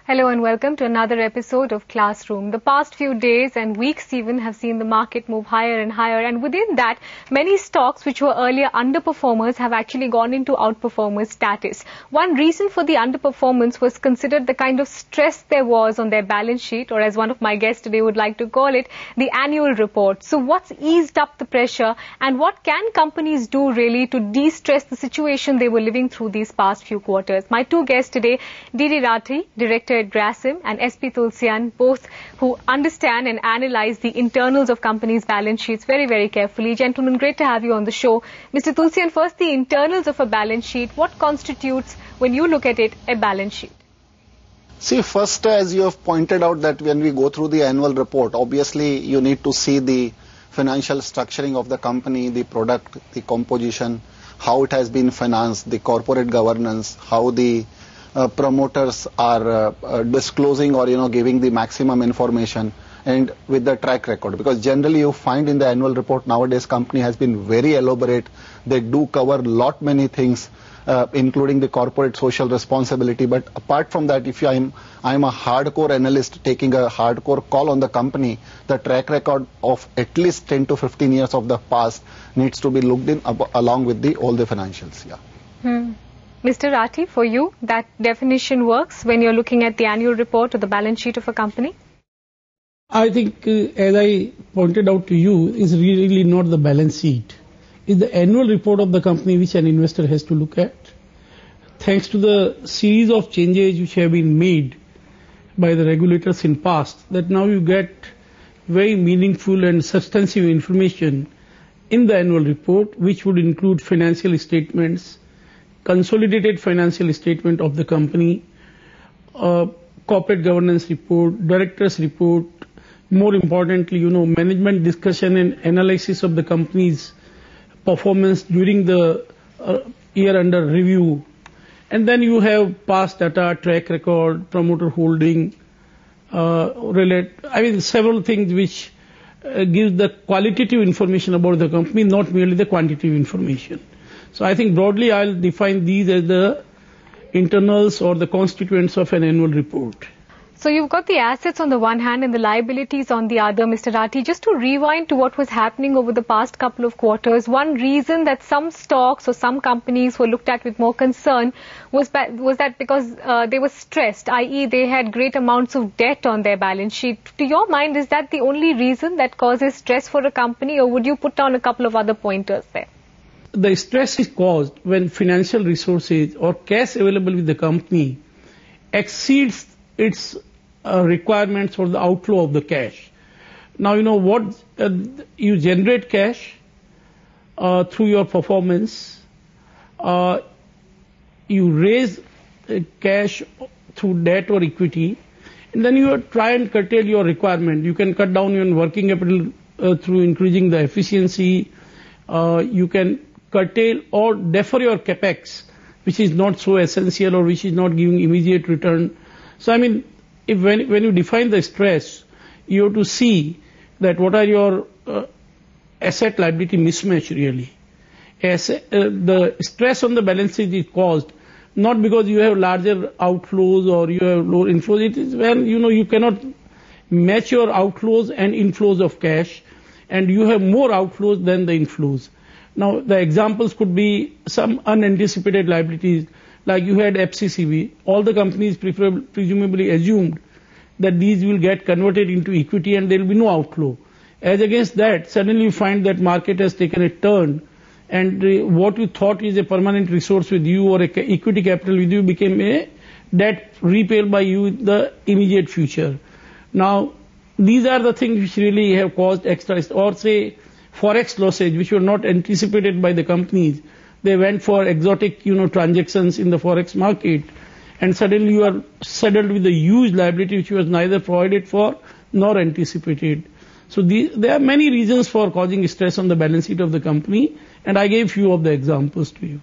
Hello and welcome to another episode of Classroom. The past few days and weeks even have seen the market move higher and higher, and within that, many stocks which were earlier underperformers have actually gone into outperformer status. One reason for the underperformance was considered the kind of stress there was on their balance sheet, or as one of my guests today would like to call it, the annual report. So what's eased up the pressure, and what can companies do really to de-stress the situation they were living through these past few quarters? My two guests today, D.D. Rathi, Director at Grasim, and S.P. Tulsian, both who understand and analyze the internals of companies' balance sheets very, very carefully. Gentlemen, great to have you on the show. Mr. Tulsian, first, the internals of a balance sheet. What constitutes, when you look at it, a balance sheet? See, first, as you have pointed out, that when we go through the annual report, obviously you need to see the financial structuring of the company, the product, the composition, how it has been financed, the corporate governance, how the promoters are disclosing or giving the maximum information, and with the track record, because generally you find in the annual report nowadays company has been very elaborate. They do cover many things, including the corporate social responsibility. But apart from that, if I'm a hardcore analyst taking a hardcore call on the company, the track record of at least 10 to 15 years of the past needs to be looked in along with all the financials. Yeah. Mr. Rathi, for you, that definition works when you're looking at the annual report or the balance sheet of a company? I think, as I pointed out to you, is really not the balance sheet. It's the annual report of the company which an investor has to look at. Thanks to the series of changes which have been made by the regulators in past, that now you get very meaningful and substantive information in the annual report, which would include financial statements, consolidated financial statement of the company, corporate governance report, directors report, more importantly, management discussion and analysis of the company's performance during the year under review. And then you have past data, track record, promoter holding, several things which give the qualitative information about the company, not merely the quantitative information. So I think broadly I'll define these as the internals or the constituents of an annual report. So you've got the assets on the one hand and the liabilities on the other, Mr. Rathi. Just to rewind to what was happening over the past couple of quarters, one reason that some stocks or some companies were looked at with more concern was that because they were stressed, i.e. they had great amounts of debt on their balance sheet. To your mind, is that the only reason that causes stress for a company, or would you put down a couple of other pointers there? The stress is caused when financial resources or cash available with the company exceeds its requirements for the outflow of the cash. Now, you generate cash through your performance. You raise cash through debt or equity, and then you try and curtail your requirement. You can cut down your working capital through increasing the efficiency. You can curtail or defer your capex, which is not so essential or which is not giving immediate return. So, when you define the stress, you have to see that what are your asset liability mismatch really. The stress on the balance sheet is caused not because you have larger outflows or you have lower inflows. It is when you cannot match your outflows and inflows of cash, and you have more outflows than the inflows. Now, the examples could be some unanticipated liabilities, like you had FCCB. All the companies presumably assumed that these will get converted into equity and there will be no outflow. As against that, suddenly you find that market has taken a turn, and what you thought is a permanent resource with you or equity capital with you became a debt repaid by you in the immediate future. Now, these are the things which really have caused extra, or say, forex losses, which were not anticipated by the companies. They went for exotic, transactions in the forex market, and suddenly you are saddled with a huge liability which was neither provided for nor anticipated. So there are many reasons for causing stress on the balance sheet of the company, and I gave few of the examples to you.